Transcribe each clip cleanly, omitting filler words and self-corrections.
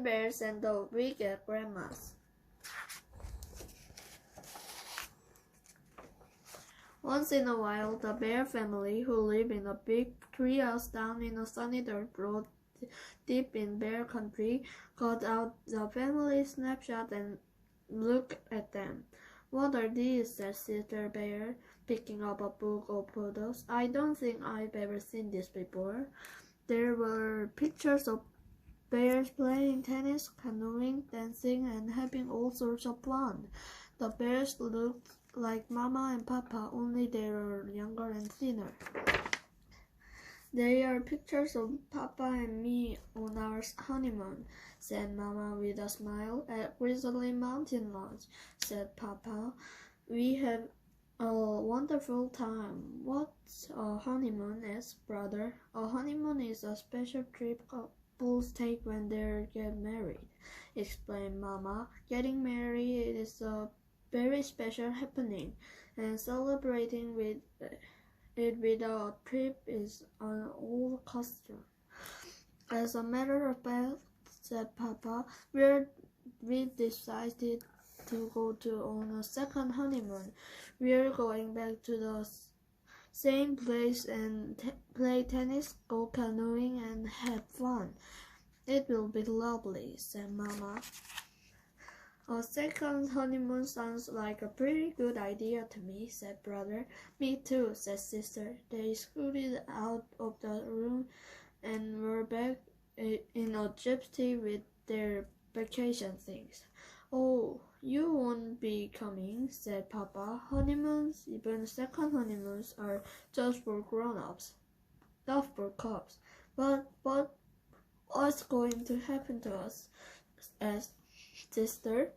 bears and the wicked grandmas. Once in a while, the bear family, who live in a big treehouse down in a sunny dirt road deep in bear country, got out the family snapshot and looked at them. "What are these?" said Sister Bear, picking up a book of photos. "I don't think I've ever seen this before." There were pictures of bears playing tennis, canoeing, dancing, and having all sorts of fun. The bears looked like Mama and Papa, only they were younger and thinner. "They are pictures of Papa and me on our honeymoon," said Mama with a smile. "At Grizzly Mountain Lodge," said Papa. "We had a wonderful time." "What's a honeymoon is, brother?" "A honeymoon is a special trip couples take when they get married," explained Mama. "Getting married is a very special happening, and celebrating with it with a trip is an old custom." "As a matter of fact," said Papa, we decided to go on a second honeymoon. We're going back to the same place and play tennis, go canoeing, and have fun." "It will be lovely," said Mama. "A second honeymoon sounds like a pretty good idea to me," said Brother. "Me too," said Sister. They scooted out of the room and were back in a gypsy with their vacation things. "Oh, you won't be coming," said Papa. "Honeymoons, even second honeymoons, are just for grown-ups, not for cubs." But what's going to happen to us?" asked Sister.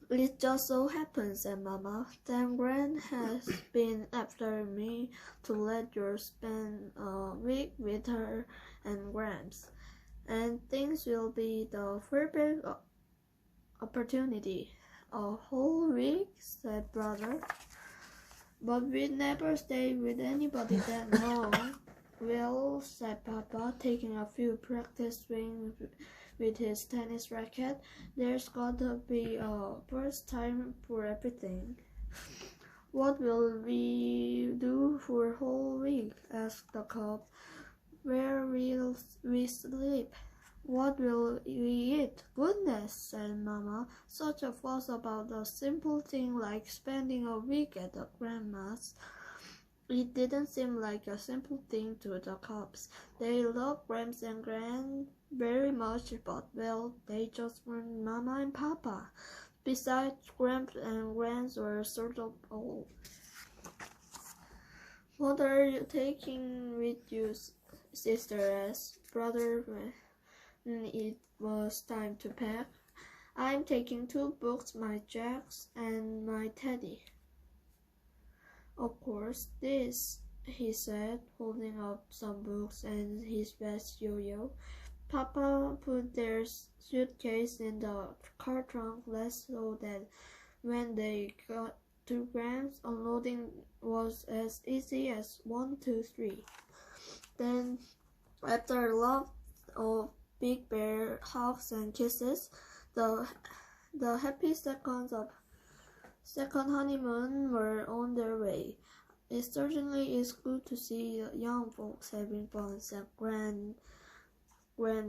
"It just so happens," said Mama, "that Gran has been after me to let you spend a week with her and Gramps, and things will be the perfect opportunity." "A whole week?" said Brother. "But we'd never stay with anybody that long." "Well," said Papa, taking a few practice swings with his tennis racket, "there's gotta be a first time for everything." "What will we do for a whole week?" asked the cub. "Where will we sleep?" "What will we eat?" "Goodness," said Mama, "such a fuss about a simple thing like spending a week at the grandma's." It didn't seem like a simple thing to the cubs. They loved Gramps and Gran very much, but, well, they just weren't Mama and Papa. Besides, Gramps and Grans were sort of old. "What are you taking with you?" Sister asked Brother when it was time to pack. "I'm taking 2 books, my jacks, and my teddy." "Of course, this," he said, holding up some books and his best yo-yo. Papa put their suitcase in the car trunk less so that when they got to Gramps, unloading was as easy as 1, 2, 3. Then, after a lot of big bear hugs and kisses, the happy seconds of second honeymoon were on their way. "It certainly is good to see young folks having fun," said Gran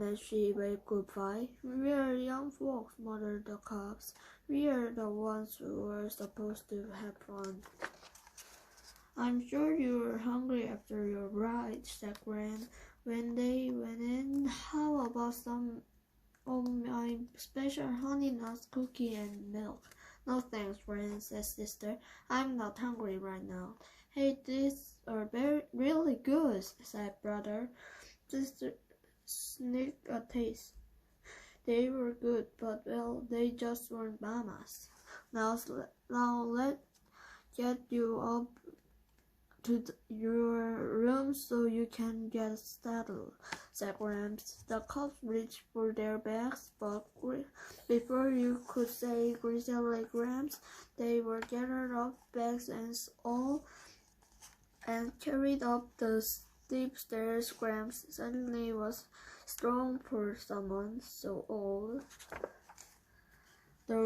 as she waved goodbye. "We are young folks," muttered the cubs. "We are the ones who were supposed to have fun." "I'm sure you're hungry after your ride," said Gran when they went in. "How about some of my special honey nuts cookie and milk?" "No thanks, Gran," said Sister. "I'm not hungry right now." "Hey, these are really good," said Brother. Sister sniffed a taste. They were good, but, well, they just weren't Mama's. Now let's get you up to your room so you can get settled," said Gramps. The cubs reached for their bags, but before you could say Grizzly Gramps, they were gathered up, bags and all, and carried up the steep stairs. Gramps suddenly was strong for someone so old. The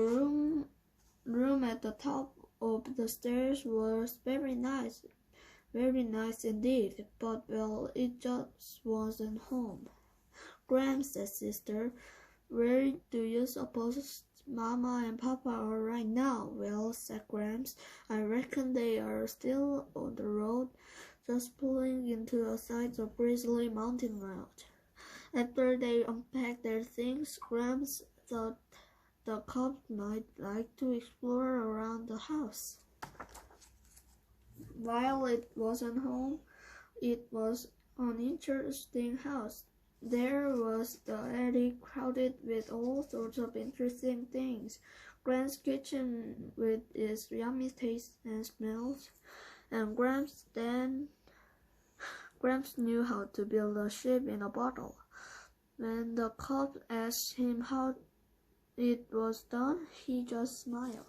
room at the top of the stairs was very nice indeed, but well, it just wasn't home. Gramps, said Sister, where do you suppose Mama and Papa are right now? Well, said Gramps, I reckon they are still on the road, just pulling into the sides of Grizzly Mountain Road. After they unpacked their things, Gramps thought the cubs might like to explore around the house. While it wasn't home, it was an interesting house. There was the attic crowded with all sorts of interesting things. Gramps' kitchen with its yummy taste and smells, and Gramps knew how to build a ship in a bottle. When the cub asked him how it was done, he just smiled.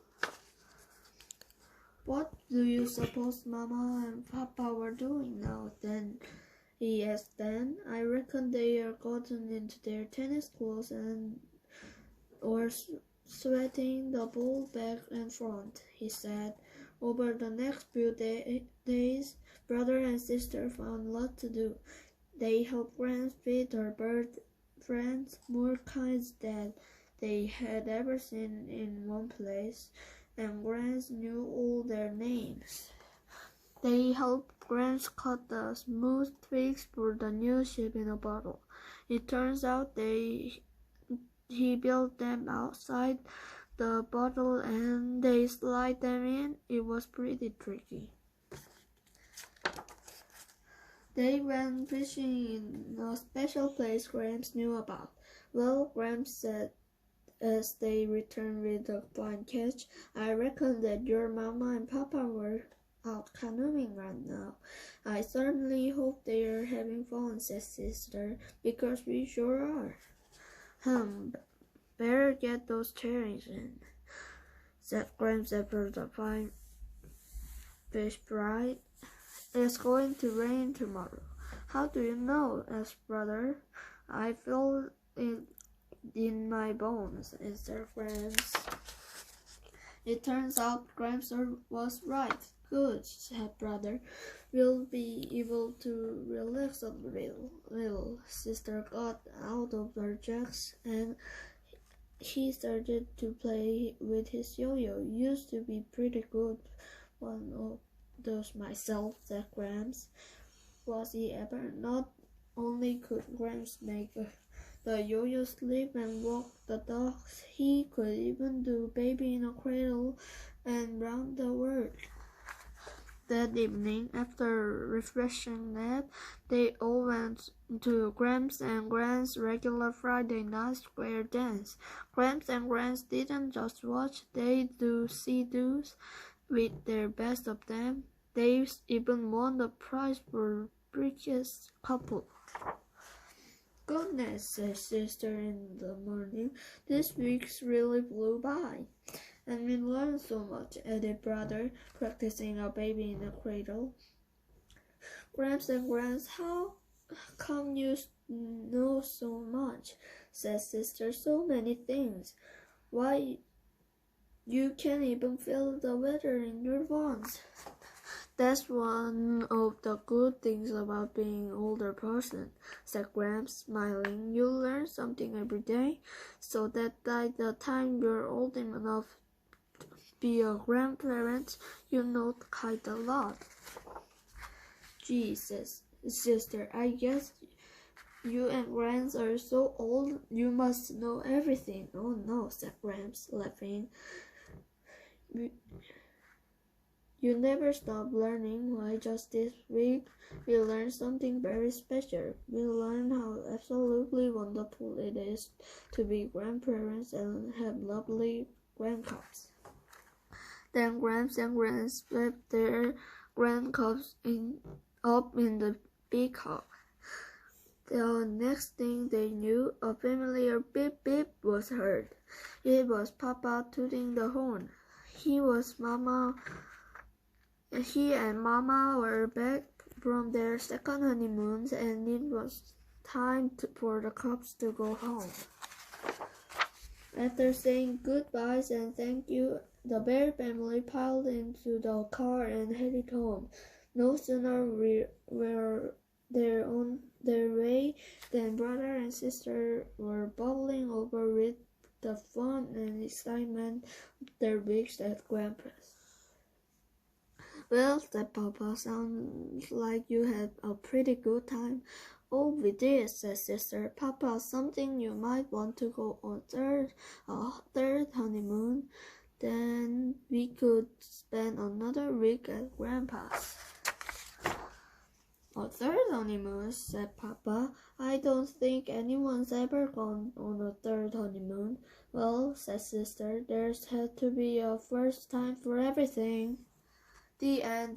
What do you suppose Mama and Papa were doing now, then? He asked then. I reckon they are gotten into their tennis clothes or sweating the ball back and front, he said. Over the next few days, brother and sister found a lot to do. They helped Gramps feed their bird friends, more kinds than they had ever seen in one place, and Gramps knew all their names. They helped Gramps cut the smooth twigs for the new ship in a bottle. It turns out he built them outside the bottle and they slide them in. It was pretty tricky. They went fishing in a special place Gramps knew about. Well, Gramps said as they returned with a fine catch, I reckon that your Mama and Papa were out canoeing right now. I certainly hope they are having fun, said Sister, because we sure are. Better get those cherries in, said Gramps after the fine fish fried. It's going to rain tomorrow. How do you know? Asked Brother. I feel it in my bones, answered Gramps. It turns out Gramps was right. Good, said Brother. We'll be able to relax a little. Sister got out of her jacks and he started to play with his yo-yo. Used to be pretty good one of those myself, said Gramps. Was he ever? Not only could Gramps make the yo-yo sleep and walk the dogs, he could even do baby in a cradle and round the world. That evening, after a refreshing nap, they all went to Gramps and Grant's regular Friday night square dance. Gramps and Grant didn't just watch, they do see-dos with their best of them. They even won the prize for prettiest couple. Goodness, said Sister in the morning, this week's really flew by. And we learned so much, added Brother, practicing a baby in a cradle. Gramps and Grant, how come you know so much? Said Sister, so many things. Why, you can even feel the weather in your bones. That's one of the good things about being an older person, said Gramps, smiling. You learn something every day, so that by the time you're old enough to be a grandparent, you know quite a lot. Gee, says Sister, I guess you and Gramps are so old, you must know everything. Oh no, said Gramps, laughing. You never stop learning. Why, just this week we learned something very special. We learned how absolutely wonderful it is to be grandparents and have lovely grandcubs. Then Gramps and Grant swept their grandcubs up in the big hall. The next thing they knew, a familiar beep beep was heard. It was Papa tooting the horn. He and Mama were back from their second honeymoon, and it was for the cops to go home. After saying goodbyes and thank you, the bear family piled into the car and headed home. No sooner were they on their way than brother and sister were bubbling over with the fun and excitement of their weeks at Grandpa's. "Well," said Papa, "sounds like you had a pretty good time." "Oh, we did," said Sister. "Papa, something you might want to go on a third honeymoon. Then we could spend another week at Grandpa's." "A third honeymoon," said Papa. "I don't think anyone's ever gone on a third honeymoon." "Well," said Sister, "there's had to be a first time for everything." The end.